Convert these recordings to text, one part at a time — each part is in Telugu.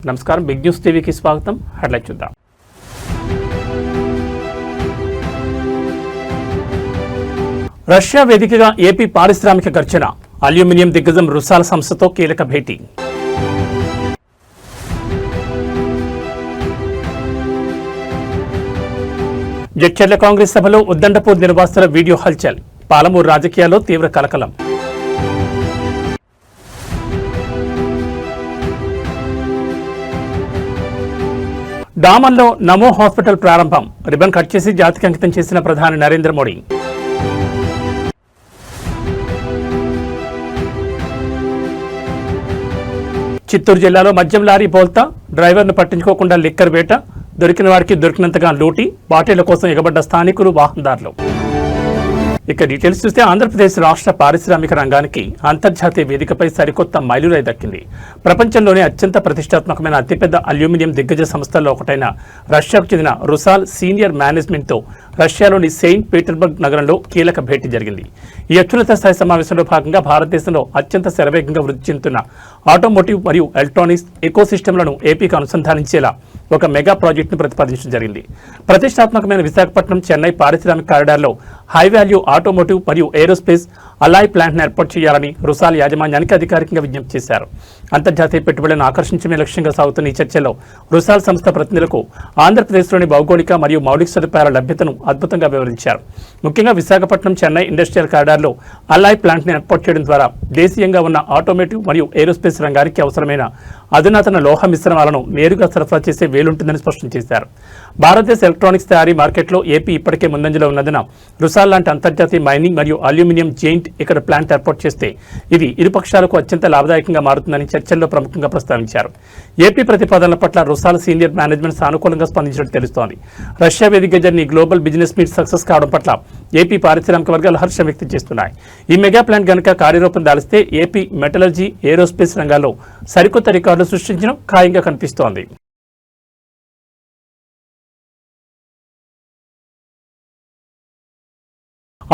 నమస్కారం, బిగ్ న్యూస్ టీవీకి స్వాగతం. హెడ్లైన్ చూద్దాం. రష్యా వేదికగా ఏపీ పారిశ్రామిక ఘర్షణ, అల్యూమినియం దిగ్గజం రుసాల్ సంస్థతో కీలక భేటీ. జడ్చర్ల కాంగ్రెస్ సభలో ఉద్దండపూర్ నిర్వాసితుల వీడియో హల్చల్, పాలమూరు రాజకీయాల్లో తీవ్ర కలకలం. డామన్లో నమో హాస్పిటల్ ప్రారంభం, రిబన్ కట్ చేసి జాతికి అంకితం చేసిన ప్రధాని నరేంద్ర మోడీ. చిత్తూరు జిల్లాలో మద్యం లారీ బోల్తా, డ్రైవర్ను పట్టించుకోకుండా లిక్కర్ వేట, దొరికిన వారికి దొరికినంతగా లూటీ, బాటిళ్ల కోసం ఎగబడ్డ స్థానికులు, వాహనదారులు. ఇక డీటెయిల్స్ చూస్తే ఆంధ్రప్రదేశ్ రాష్ట్ర పారిశ్రామిక రంగానికి అంతర్జాతీయ వేదికపై సరికొత్త మైలురాయి దక్కింది. ప్రపంచంలోనే అత్యంత ప్రతిష్టాత్మకమైన అతిపెద్ద అల్యూమినియం దిగ్గజ సంస్థల్లో ఒకటైన రష్యాకు చెందిన రుసాల్ సీనియర్ మేనేజ్మెంట్తో రష్యాలోని సెయింట్ పీటర్స్బర్గ్ నగరంలో కీలక భేటీ జరిగింది. ఈ అత్యున్నత స్థాయి సమావేశంలో భాగంగా భారతదేశంలో అత్యంత శరవేగంగా వృద్ధి చెందుతున్న ఆటోమోటివ్ మరియు ఎలక్ట్రానిక్స్ ఎకోసిస్టమ్లను ఏపీకి అనుసంధానించేలా ఒక మెగా ప్రాజెక్టును ప్రతిపాదించడం జరిగింది. ప్రతిష్టాత్మకమైన విశాఖపట్నం చెన్నై పారిశ్రామిక కారిడార్లో హై వాల్యూ ఆటోమోటివ్ మరియు ఏరోస్పేస్ అలాయ్ ప్లాంట్ను ఏర్పాటు చేయాలని రుసాల్ యాజమాన్యానికి అధికారికంగా విజ్ఞప్తి చేశారు. అంతర్జాతీయ పెట్టుబడులను ఆకర్షించడమే లక్ష్యంగా సాగుతున్న ఈ చర్చలో రుసాల్ సంస్థ ప్రతినిధులకు ఆంధ్రప్రదేశ్లోని భౌగోళిక మరియు మౌలిక సదుపాయాల లభ్యతను అద్భుతంగా వివరించారు. ముఖ్యంగా విశాఖపట్నం చెన్నై ఇండస్ట్రియల్ కారిడార్లో అలాయ్ ప్లాంట్ను ఏర్పాటు చేయడం ద్వారా దేశీయంగా ఉన్న ఆటోమోటివ్ మరియు ఏరోస్పేస్ రంగానికి అవసరమైన అధునాతన లోహ మిశ్రమాలను నేరుగా సరఫరా చేసే వేలుంటుందని స్పష్టం చేశారు. భారతదేశ ఎలక్ట్రానిక్స్ తయారీ మార్కెట్లో ఏపీ ఇప్పటికే ముందంజలో ఉన్నందున రుసాల్ లాంటి అంతర్జాతీయ మైనింగ్ మరియు అల్యూమినియం జెయింట్ ఇక్కడ ప్లాంట్ ఏర్పాటు చేస్తే ఇది ఇరు పక్షాలకు అత్యంత లాభదాయకంగా మారుతుందని చర్చల్లో ప్రముఖంగా ప్రస్తావించారు. ఏపీ ప్రతిపాదనల పట్ల రుసాల్ సీనియర్ మేనేజ్మెంట్ సానుకూలంగా స్పందించినట్టు తెలుస్తోంది. రష్యా వేదికగా జరిగిన ఈ గ్లోబల్ బిజినెస్ మీట్ సక్సెస్ కావడం పట్ల ఏపీ పారిశ్రామిక వర్గాలు హర్షం వ్యక్తం చేస్తున్నాయి. ఈ మెగా ప్లాంట్ గనుక కార్యరూపం దాలిస్తే ఏపీ మెటలర్జీ, ఏరోస్పేస్ రంగాల్లో సరికొత్త రికార్డులు సృష్టించడం ఖాయంగా కనిపిస్తోంది.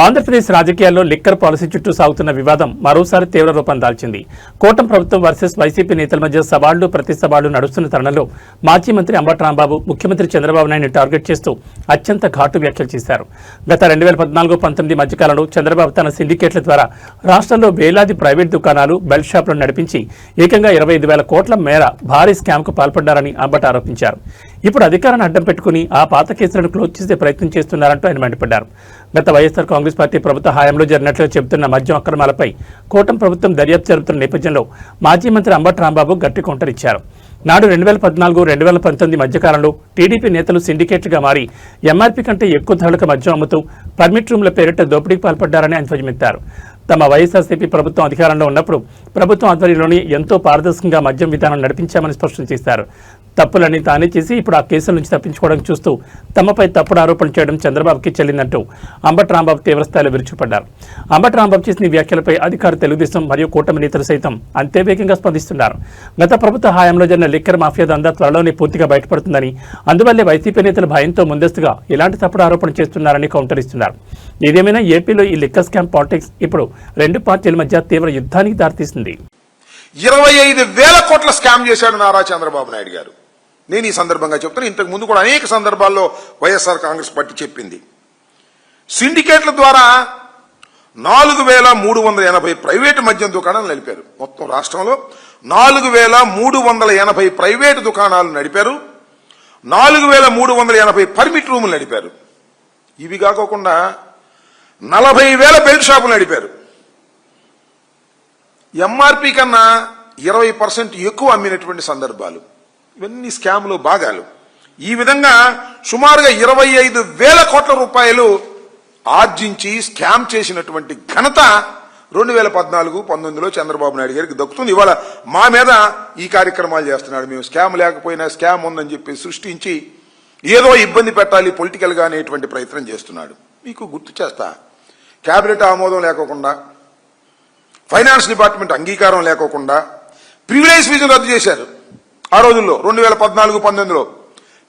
ఆంధ్రప్రదేశ్ రాజకీయాల్లో లిక్కర్ పాలసీ చుట్టూ సాగుతున్న వివాదం మరోసారి తీవ్ర రూపం దాల్చింది. కూటమి ప్రభుత్వం వర్సెస్ వైసీపీ నేతల మధ్య సవాళ్లు ప్రతి సవాళ్లు నడుస్తున్న తరుణంలో మాజీ మంత్రి అంబటి రాంబాబు ముఖ్యమంత్రి చంద్రబాబు నాయుడిని టార్గెట్ చేస్తూ అత్యంత ఘాటు వ్యాఖ్యలు చేశారు. గత 2014-19 మధ్యకాలంలో చంద్రబాబు తన సిండికేట్ల ద్వారా రాష్ట్రంలో వేలాది ప్రైవేట్ దుకాణాలు, బెల్ట్ షాపులను నడిపించి ఏకంగా 25,000 కోట్ల మేర భారీ స్కామ్కు పాల్పడ్డారని అంబటి ఆరోపించారు. ఇప్పుడు అధికారాన్ని అడ్డం పెట్టుకుని ఆ పాత కేసులను క్లోజ్ చేసే ప్రయత్నం చేస్తున్నారంటూ ఆయన మండిపడ్డారు. గత వైఎస్ఆర్ కాంగ్రెస్ పార్టీ ప్రభుత్వ హయాంలో జరిగినట్లు చెబుతున్న మద్యం అక్రమాలపై కూటమి ప్రభుత్వం దర్యాప్తు జరుపుతున్న నేపథ్యంలో మాజీ మంత్రి అంబటి రాంబాబు గట్టి కౌంటర్ ఇచ్చారు. నాడు 2014-2019 మధ్యకాలంలో టీడీపీ నేతలు సిండికేట్లుగా మారి ఎంఆర్పీ కంటే ఎక్కువ ధరలకు మద్యం అమ్ముతూ పర్మిట్ రూమ్ల పేరిట దోపిడీకి పాల్పడ్డారని ఆయన ధ్వజమెత్తారు. తమ వైఎస్ఆర్సీపీ ప్రభుత్వం అధికారంలో ఉన్నప్పుడు ప్రభుత్వం ఆధ్వర్యంలోని ఎంతో పారదర్శకంగా మద్యం విధానం నడిపించామని స్పష్టం చేశారు. తప్పులన్నీ తానే చేసి ఇప్పుడు ఆ కేసుల నుంచి తప్పించుకోవడం చూస్తూ తమపై తప్పుడు ఆరోపణలు చేయడం చంద్రబాబుకి చెల్లిందంటూ అంబటి రాంబాబు తీవ్రస్థాయిలో విరుచుకుపడ్డారు. అంబటి రాంబాబు చేసిన వ్యాఖ్యలపై అధికార తెలుగుదేశం మరియు కూటమి నేతలు సైతం అంతే వేగంగా స్పందిస్తున్నారు. గత ప్రభుత్వ హయాంలో జరిగిన లిక్కర్ మాఫియా దందా త్వరలోనే పూర్తిగా బయటపడుతుందని, అందువల్లే వైసీపీ నేతలు భయంతో ముందస్తుగా ఇలాంటి తప్పుడు ఆరోపణలు చేస్తున్నారని కౌంటర్ ఇస్తున్నారు. ఏదేమైనా ఏపీలో ఈ లిక్కర్ స్కామ్ పాలిటిక్స్ ఇప్పుడు రెండు పార్టీల మధ్య తీవ్ర యుద్ధానికి దారితీసింది. 25,000 కోట్ల స్కామ్ చేశాడు నారా చంద్రబాబు నాయుడు గారు. నేను ఈ సందర్భంగా చెప్తాను, ఇంతకు ముందు కూడా అనేక సందర్భాల్లో వైఎస్ఆర్ కాంగ్రెస్ పార్టీ చెప్పింది. సిండికేట్ల ద్వారా 4,380 ప్రైవేటు మద్యం దుకాణాలు నడిపారు. మొత్తం రాష్ట్రంలో 4,380 ప్రైవేటు దుకాణాలు నడిపారు. 4,380 పర్మిట్ రూములు నడిపారు. ఇవి కాకుండా 40,000 బెల్ట్ షాపులు నడిపారు. ఎంఆర్పీ కన్నా 20% ఎక్కువ అమ్మినటువంటి సందర్భాలు. ఇవన్నీ స్కామ్లు, భాగాలు. ఈ విధంగా సుమారుగా 25,000 కోట్ల రూపాయలు ఆర్జించి స్కామ్ చేసినటువంటి ఘనత 2014-19లో చంద్రబాబు నాయుడు గారికి దక్కుతుంది. ఇవాళ మా మీద ఈ కార్యక్రమాలు చేస్తున్నాడు. మేము స్కామ్ లేకపోయినా స్కామ్ ఉందని చెప్పి సృష్టించి ఏదో ఇబ్బంది పెట్టాలి పొలిటికల్ గా అనేటువంటి ప్రయత్నం చేస్తున్నాడు. మీకు గుర్తు చేస్తా, కేబినెట్ ఆమోదం లేకోకుండా, ఫైనాన్స్ డిపార్ట్మెంట్ అంగీకారం లేకోకుండా ప్రివిలేజ్ ఫీజును రద్దు చేశారు. ఆ రోజుల్లో 2014-19లో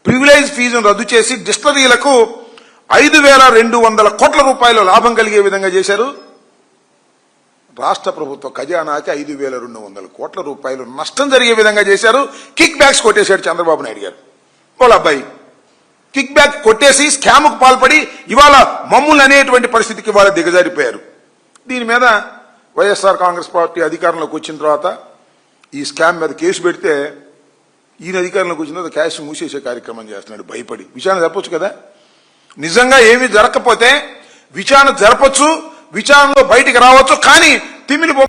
ప్రివిలేజ్ ఫీజును రద్దు చేసి డిస్టిలరీలకు 5,200 కోట్ల రూపాయల లాభం కలిగే విధంగా చేశారు. రాష్ట్ర ప్రభుత్వ ఖజానాకి 5,200 కోట్ల రూపాయలు నష్టం జరిగే విధంగా చేశారు. కిక్ బ్యాక్స్ కొట్టేశాడు చంద్రబాబు నాయుడు గారు. వాళ్ళ అబ్బాయి కిక్ బ్యాక్ కొట్టేసి స్కామ్కు పాల్పడి ఇవాళ మమ్ములు అనేటువంటి పరిస్థితికి ఇవాళ దిగజారిపోయారు. దీని మీద వైఎస్ఆర్ కాంగ్రెస్ పార్టీ అధికారంలోకి వచ్చిన తర్వాత ఈ స్కామ్ మీద కేసు పెడితే ఈయన అధికారంలోకి వచ్చిన తర్వాత క్యాష్ మూసేసే కార్యక్రమం చేస్తున్నాడు భయపడి. విచారణ జరపచ్చు కదా, నిజంగా ఏమీ జరగకపోతే విచారణ జరపచ్చు, విచారణలో బయటికి రావచ్చు. కానీ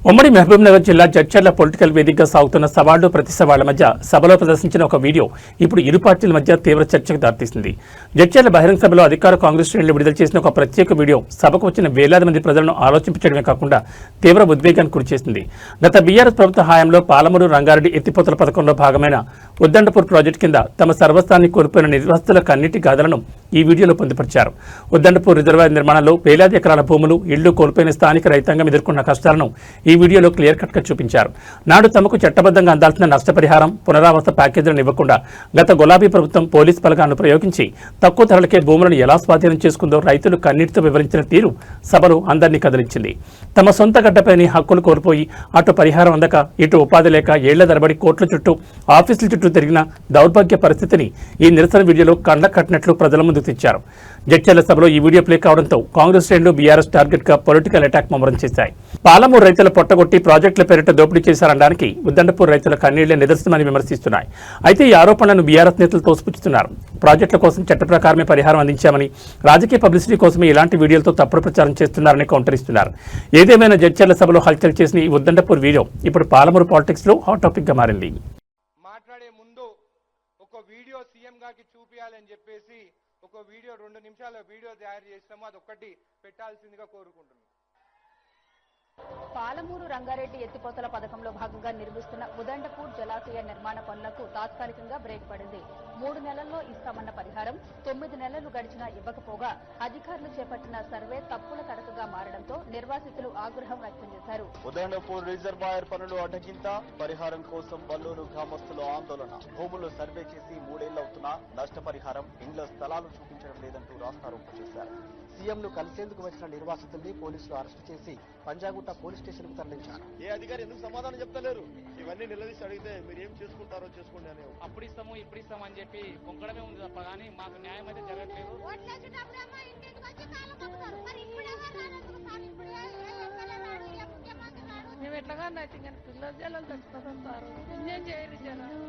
ఉమ్మడి మహబూబ్ నగర్ జిల్లా జడ్చర్ల పొలిటికల్ వేదికగా సాగుతున్న సవాళ్లు ప్రతి సవాళ్ల మధ్య సభలో ప్రదర్శించిన ఒక వీడియో ఇప్పుడు ఇరు పార్టీల మధ్య తీవ్ర చర్చకు దారితీసింది. జడ్చర్ల బహిరంగ సభలో అధికార కాంగ్రెస్ శ్రేణులు విడుదల చేసిన ఒక ప్రత్యేక వీడియో సభకు వచ్చిన వేలాది మంది ప్రజలను ఆలోచించడమే కాకుండా తీవ్ర ఉద్వేగానికి గురిచేసింది. గత బీఆర్ఎస్ ప్రభుత్వ హయాంలో పాలమూరు రంగారెడ్డి ఎత్తిపోతల పథకంలో భాగమైన ఉద్దండపూర్ ప్రాజెక్టు కింద తమ సర్వస్వాన్ని కోల్పోయిన నిర్వాసితుల కన్నీటి గాథలను ఈ వీడియోలో పొందుపరిచారు. ఉద్దండపూర్ రిజర్వాయర్ నిర్మాణంలో వేలాది ఎకరాల భూములు, ఇళ్లు కోల్పోయిన స్థానిక రైతాంగం ఎదుర్కొన్న కష్టాలను ఈ వీడియోలో క్లియర్ కట్ గా చూపించారు. నాడు తమకు చట్టబద్ధంగా అందాల్సిన నష్టపరిహారం, పునరావాస ప్యాకేజీలను ఇవ్వకుండా గత గులాబీ ప్రభుత్వం పోలీస్ బలగాలను ప్రయోగించి తక్కువ ధరలకే భూములను ఎలా స్వాధీనం చేసుకుందో రైతులు కన్నీటితో వివరించిన తీరు సభలో అందరినీ కదిలించింది. తమ సొంత గడ్డపైని హక్కులు కోల్పోయి అటు పరిహారం అందక ఇటు ఉపాధి లేక ఏళ్ల తరబడి కోట్ల చుట్టూ ఆఫీసుల చుట్టూ తిరిగిన దౌర్భాగ్య పరిస్థితిని ఈ నిరసన వీడియోలో కండ కట్టినట్లు ప్రజల ముందుకు తెచ్చారు. జడ్చర్ల సభలో ఈ వీడియో ప్లే కావడంతో కాంగ్రెస్ శ్రేణులు బీఆర్ఎస్ టార్గెట్ గా పొలిటికల్ అటాక్ ముమ్మరం చేశాయి. పాలమూరు రైతుల పొట్టగొట్టి ప్రాజెక్టుల పేరిట దోపిడీ చేశారనడానికి ఉద్దండపూర్ రైతుల కన్నీళ్లే నిదర్శనమని విమర్శిస్తున్నాయి. అయితే ఈ ఆరోపణలను బీఆర్ఎస్ నేతలు తోసిపుచ్చుతున్నారు. ప్రాజెక్టుల కోసం చట్ట ప్రకారమే పరిహారం అందించామని, రాజకీయ పబ్లిసిటీ కోసమే ఇలాంటి వీడియోలతో తప్పుడు ప్రచారం చేస్తున్నారని కౌంటర్ ఇస్తున్నారు. ఏదేమైనా జడ్చర్ల సభలో హల్చల్ చేసిన ఈ ఉద్దండపూర్ వీడియో ఇప్పుడు పాలమూరు పాలిటిక్స్ లో హాట్ టాపిక్ గా మారింది. మాట్లాడే ముందు ఒక వీడియో సీఎం గారికి చూపించాలని చెప్పేసి ఒక వీడియో 2 నిమిషాల వీడియో తయారు చేసినాము, అదొక్కటి పెట్టాల్సిందిగా కోరుకుంటున్నాం. పాలమూరు రంగారెడ్డి ఎత్తిపోతల పథకంలో భాగంగా నిర్మిస్తున్న ఉదండపూర్ జలాశయ నిర్మాణ పనులకు తాత్కాలికంగా బ్రేక్ పడింది. 3 నెలల్లో ఇస్తామన్న పరిహారం 9 నెలలు గడిచినా ఇవ్వకపోగా అధికారులు చేపట్టిన సర్వే తప్పుల తడకగా మారడంతో నిర్వాసితులు ఆగ్రహం వ్యక్తం చేశారు. ఉదండపూర్ రిజర్వాయర్ పనులు అడ్డగింత, పరిహారం కోసం బల్లూరు గ్రామస్తులు ఆందోళన. భూములు సర్వే చేసి 3 ఏళ్లవుతున్నా నష్టపరిహారం, ఇండ్ల స్థలాలు చూపించడం లేదంటూ రాస్తారోకో చేశారు. సీఎంను కలిసేందుకు వచ్చిన నిర్వాసితుల్ని పోలీసులు అరెస్టు చేసి పంజాగుట్ట పోలీస్ స్టేషన్ కు తరలించారు. ఏ అధికారి ఎందుకు సమాధానం చెప్తలేరు? ఇవన్నీ నిలదీసి అడిగితే మీరు ఏం చేసుకుంటారో చేసుకోండి అని. అప్పుడు ఇస్తాము ఇప్పుడు ఇస్తాము అని చెప్పి కొంకడమే ఉంది తప్ప కానీ మాకు న్యాయం అయితే జరగట్లేదు. మేము ఎట్లాగా నచ్చి కానీ పిల్లల జలాలు తెచ్చుకుంటారు, ఇంజన్ చేయరు జనాలు.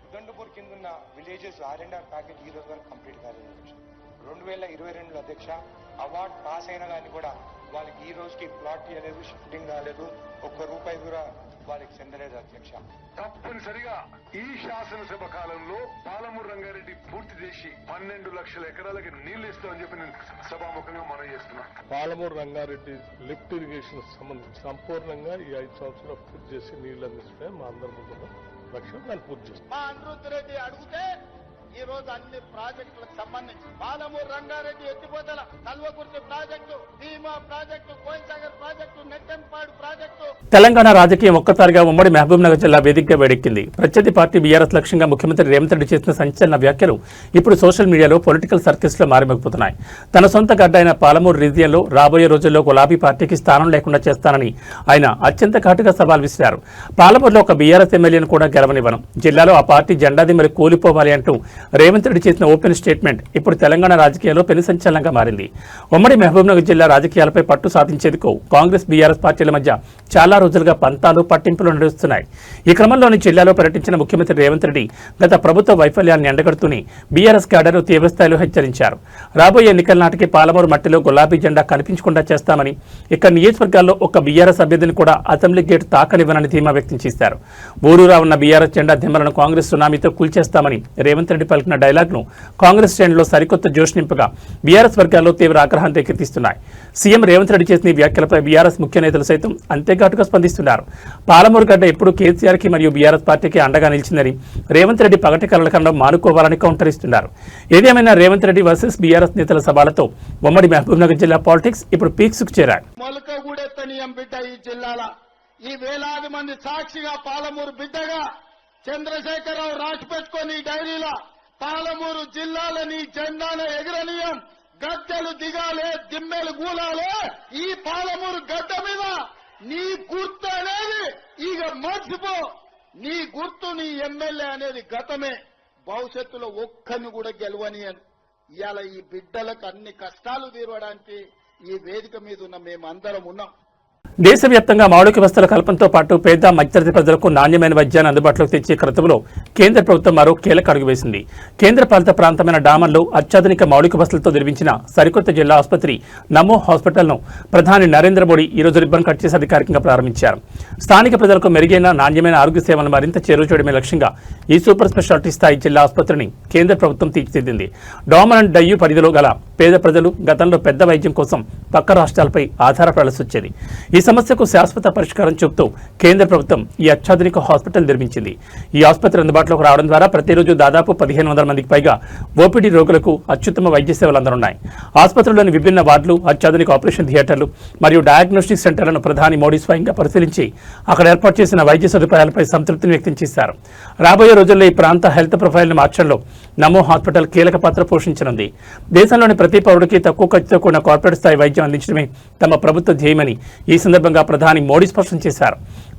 ఉదండపూర్ కింద ఉన్న విలేజెస్ R&R ప్యాకేజ్ ఈ రోజు వరకు కంప్లీట్ కాలేదు. 2022 అధ్యక్ష అవార్డ్ పాస్ అయినా కానీ కూడా వాళ్ళకి ఈ రోజుకి ప్లాట్ ఇవ్వలేదు, షిఫ్టింగ్ కాలేదు, ₹1 కూడా వాళ్ళకి చెందలేదు అధ్యక్ష. తప్పనిసరిగా ఈ శాసనసభ కాలంలో పాలమూరు రంగారెడ్డి పూర్తి చేసి 12 లక్షల ఎకరాలకి నీళ్లు ఇస్తామని చెప్పి నేను సభాముఖంగా మనం చేస్తున్నా. పాలమూరు రంగారెడ్డి లిఫ్ట్ ఇరిగేషన్ సంబంధించి సంపూర్ణంగా ఈ 5 సంవత్సరాలు పూర్తి చేసి నీళ్లు అందించడం మా అందరి ముందు లక్ష్యం. దాన్ని పూర్తి చేస్తాం. మా అనిరుద్ధ్ రెడ్డి అడిగితే ఈ రోజు అన్ని ప్రాజెక్టులకు సంబంధించి పాలమూరు రంగారెడ్డి ఎత్తిపోతల, Kalwakurthy project, Bhima project, Koilsagar project, Nettempadu project. Telangana రాజకీయం ఒక్కసారిగా ఉమ్మడి మహబూబ్ నగర్ జిల్లా వేదికగా వేడెక్కింది. ప్రత్యర్థి పార్టీ బీఆర్ఎస్ లక్ష్యంగా ముఖ్యమంత్రి రేవంత్ రెడ్డి చేసిన సంచలన వ్యాఖ్యలు ఇప్పుడు సోషల్ మీడియాలో పొలిటికల్ సర్కిల్స్ లో మారిమోగిపోతున్నాయి. తన సొంత గడ్డ అయిన పాలమూరు రీజియన్లో రాబోయే రోజుల్లో గులాబీ పార్టీకి స్థానం లేకుండా చేస్తానని ఆయన అత్యంత ఘాటుగా సవాల్ విసిరారు. పాలమూరులో ఒక బీఆర్ఎస్ ఎమ్మెల్యేను కూడా గెలవనివ్వను, జిల్లాలో ఆ పార్టీ జెండాది మరి కూలిపోవాలి అంటూ రేవంత్ రెడ్డి చేసిన ఓపెన్ స్టేట్మెంట్ ఇప్పుడు తెలంగాణ రాజకీయాల్లో పెను సంచలనంగా మారింది. ఉమ్మడి మహబూబ్నగర్ జిల్లా రాజకీయాలపై పట్టు సాధించేందుకు కాంగ్రెస్ బీఆర్ఎస్ పార్టీల మధ్య చాలా రోజులుగా పంతాలు పట్టింపులు నడుస్తున్నాయి. ఈ క్రమంలోని జిల్లాలో పర్యటించిన ముఖ్యమంత్రి రేవంత్ రెడ్డి గత ప్రభుత్వ వైఫల్యాన్ని ఎండగడుతూనే బీఆర్ఎస్ క్యాడర్ను తీవ్రస్థాయిలో హెచ్చరించారు. రాబోయే ఎన్నికల నాటికి పాలమూరు మట్టిలో గులాబీ జెండా కనిపించకుండా చేస్తామని, ఇక్కడ నియోజకవర్గాల్లో ఒక్క బీఆర్ఎస్ అభ్యర్థిని కూడా అసెంబ్లీ గేట్ తాకనివ్వనని ధీమా వ్యక్తం చేశారు. ఊరూరా ఉన్న బీఆర్ఎస్ జెండా దిమ్మలను కాంగ్రెస్ సునామీతో కూల్చేస్తామని రేవంత్ రెడ్డి పలికిన డైలాగ్ను కాంగ్రెస్ శ్రేణుల్లో సరికొత్త జోష్ నింపగా బీఆర్ఎస్ వర్గాల్లో తీవ్ర ఆగ్రహాన్ని రేకెత్తిస్తున్నాయి. సీఎం రేవంత్ రెడ్డి చేసిన ఈ వ్యాఖ్యలపై బీఆర్ఎస్ ముఖ్య నేతలు సైతం అంతేఘాటుగా స్పందిస్తున్నారు. పాలమూరు గడ్డ ఎప్పుడు కేసీఆర్కి మరియు బీఆర్ఎస్ పార్టీకి అండగా నిలిచిందని రేవంత్ రెడ్డి పగటి కలల కన్నా మానుకోవాలని కౌంటర్ ఇస్తున్నారు. ఏదేమైనా రేవంత్ రెడ్డి వర్సెస్ బీఆర్ఎస్ నేతల సభలతో ఉమ్మడి మహబూబ్నగర్ జిల్లా పాలిటిక్స్ ఇప్పుడు పీక్స్ కు చేరాయి. ఈ వేలాది మంది సాక్షిగా పాలమూరు బిడ్డగా చంద్రశేఖరరావు రాసి పెట్టుకొని డైరీలో పాలమూరు జిల్లాలని జెండాను ఎగరనీయం, గద్దెలు దిగాలే, దిమ్మెలు గూలాలే, ఈ పాలమూరు గడ్డ మీద నీ గుర్తు అనేది ఇక మర్చిపో, నీ గుర్తు నీ ఎమ్మెల్యే అనేది గతమే, భవిష్యత్తులో ఒక్కరిని కూడా గెలవని అని. ఇవాళ ఈ బిడ్డలకు అన్ని కష్టాలు తీరవడానికి ఈ వేదిక మీద ఉన్న మేమందరం ఉన్నాం. దేశవ్యాప్తంగా మౌలిక వసతుల కల్పనతో పాటు పేద మధ్యతరగతి ప్రజలకు నాణ్యమైన వైద్యాన్ని అందుబాటులోకి తెచ్చే క్రతువులో కేంద్ర ప్రభుత్వం మరో కీలక అడుగు వేసింది. కేంద్ర పాలిత ప్రాంతమైన డామన్లో అత్యాధునిక మౌలిక వసతులతో నిర్మించిన సరికొత్త జిల్లా ఆసుపత్రి నమో హాస్పిటల్ను ప్రధాని నరేంద్ర మోడీ ఈ రోజు రిబ్బన్ కట్ చేసి అధికారికంగా ప్రారంభించారు. స్థానిక ప్రజలకు మెరుగైన నాణ్యమైన ఆరోగ్య సేవలను మరింత చేరువ చేయడమే లక్ష్యంగా ఈ సూపర్ స్పెషాలిటీ స్థాయి జిల్లా ఆసుపత్రిని కేంద్ర ప్రభుత్వం తీర్చిదిద్దింది. డామన్ అండ్ డయ్యూ పరిధిలో గల పేద ప్రజలు గతంలో పెద్ద వైద్యం కోసం పక్క రాష్ట్రాలపై ఆధారపడాల్సి వచ్చేది. ఈ సమస్యకు శాశ్వత పరిష్కారం చూపుతూ కేంద్ర ప్రభుత్వం ఈ అత్యాధునిక హాస్పిటల్ నిర్మించింది. ఈ ఆసుపత్రి అందుబాటులోకి రావడం ద్వారా ప్రతిరోజు దాదాపు 1500 మందికి పైగా ఓపీడీ రోగులకు అత్యుత్తమ వైద్య సేవలు అందనున్నాయి. ఆసుపత్రిలోని విభిన్న వార్డులు, అత్యాధునిక ఆపరేషన్ థియేటర్లు మరియు డయాగ్నోస్టిక్ సెంటర్లను ప్రధాని మోడీ స్వయంగా పరిశీలించి అక్కడ ఏర్పాటు చేసిన వైద్య సదుపాయాలపై సంతృప్తిని వ్యక్తం చేశారు. రాబోయే రోజుల్లో ఈ ప్రాంత హెల్త్ ప్రొఫైల్ను మార్చడంలో నమో హాస్పిటల్ కీలక పాత్ర పోషించనుంది. దేశంలోని ప్రతి పౌరుడికి తక్కువ ఖర్చుతో కూడిన కార్పొరేట్ స్థాయి వైద్యం అందించడమే తమ ప్రభుత్వ ధ్యేయమని ఈ సందర్భంగా ప్రధాని మోడీ స్పష్టం చేశారు.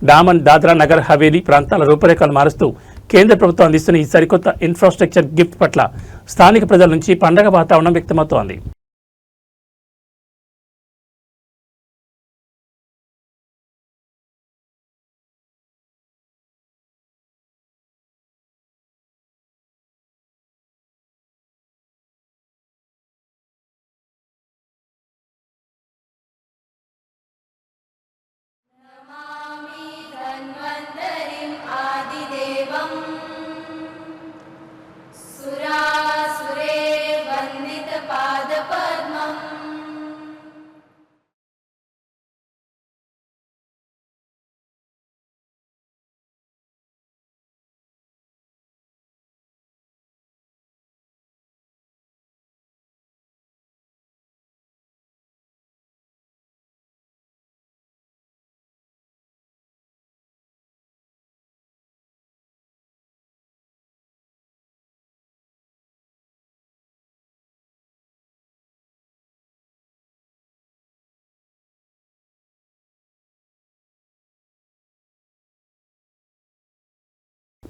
డామన్, దాద్రా నగర్ హవేలీ ప్రాంతాల రూపురేఖలు మారుస్తూ కేంద్ర ప్రభుత్వం అందిస్తున్న ఈ సరికొత్త ఇన్ఫ్రాస్ట్రక్చర్ గిఫ్ట్ పట్ల స్థానిక ప్రజల నుంచి పండగ వాతావరణం వ్యక్తమవుతోంది.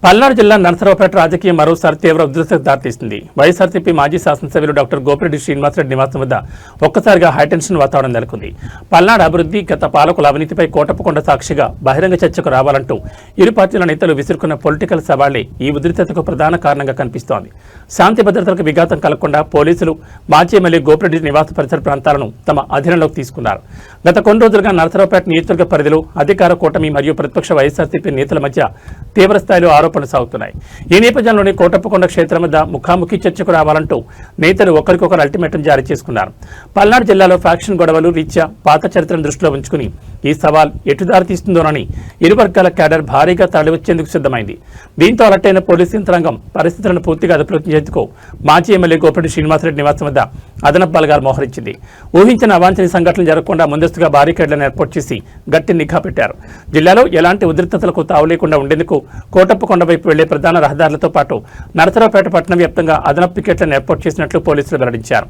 పల్నాడు జిల్లా నరసరావుపేట రాజకీయం మరోసారి తీవ్ర ఉద్రిక్తతకు దారితీస్తుంది. వైఎస్ఆర్సీపీ మాజీ శాసనసభ్యులు డాక్టర్ గోపిరెడ్డి శ్రీనివాసరెడ్డి నివాసం వద్ద ఒక్కసారిగా హైటెన్షన్ వాతావరణం నెలకొంది. పల్నాడు అభివృద్ధి, గత పాలకుల అవినీతిపై కోటప్పకొండ సాక్షిగా బహిరంగ చర్చకు రావాలంటూ ఇరు పార్టీల నేతలు విసురుకున్న పొలిటికల్ సవాళ్లే ఈ ఉద్రిక్తతకు ప్రధాన కారణంగా కనిపిస్తోంది. శాంతి భద్రతలకు విఘాతం కలగకుండా పోలీసులు మాజీ ఎమ్మెల్యే గోపిరెడ్డి నివాస పరిసర ప్రాంతాలను తమ అధీనంలోకి తీసుకున్నారు. గత కొన్ని రోజులుగా నరసరావుపేట నియోజకవర్గ పరిధిలో అధికార కూటమి మరియు ప్రతిపక్ష వైఎస్ఆర్సీపీ నేతల మధ్య తీవ్రస్థాయిలో ఆరోపణలు సాగుతున్నాయి. ఈ నేపథ్యంలోనే కోటప్పకొండ క్షేత్రం వద్ద ముఖాముఖి చర్చకు రావాలంటూ నేతలు ఒకరికొకరు అల్టిమేటం జారీ చేసుకున్నారు. పల్నాడు జిల్లాలో ఫ్యాక్షన్ గొడవలు రీత్యా పాత చరిత్రను దృష్టిలో ఉంచుకుని ఈ సవాల్ ఎటుదారి తీస్తుందోనని ఇరు వర్గాల క్యాడర్ భారీగా తరలివచ్చేందుకు సిద్ధమైంది. దీంతో అలర్టైన పోలీసు యంత్రాంగం పరిస్థితులను పూర్తిగా అదుపులోకి తెచ్చేందుకు మాజీ ఎమ్మెల్యే గోపిరెడ్డి శ్రీనివాసరెడ్డి నివాసం వద్ద అదనపు బలగాలు మోహరించింది. ఊహించిన అవాంఛనీయ సంఘటనలు జరగకుండా ముందస్తుగా బారికేడ్లను ఏర్పాటు చేసి గట్టి నిఘా పెట్టారు. జిల్లాలో ఎలాంటి ఉద్రిక్తతలకు తావు లేకుండా ఉండేందుకు కోటప్పకొండ వైపు వెళ్లే ప్రధాన రహదారులతో పాటు నరసరావుపేట పట్టణం వ్యాప్తంగా అదనపు పికెట్లను ఏర్పాటు చేసినట్లు పోలీసులు వెల్లడించారు.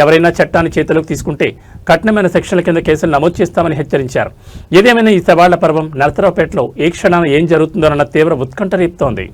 ఎవరైనా చట్టాన్ని చేతులకు తీసుకుంటే కఠినమైన సెక్షన్ల కింద కేసులు నమోదు చేస్తామని హెచ్చరించారు. ఏదేమైనా ఈ సవాళ్ల పర్వం నరసరావుపేటలో ఏ క్షణాన ఏం జరుగుతుందోనన్న తీవ్ర ఉత్కంఠ రేపుతోంది.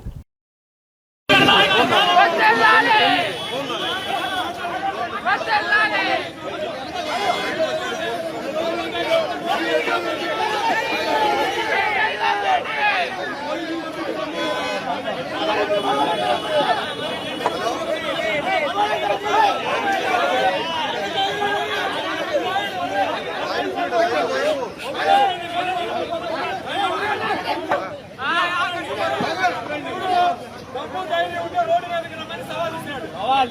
అవాజ్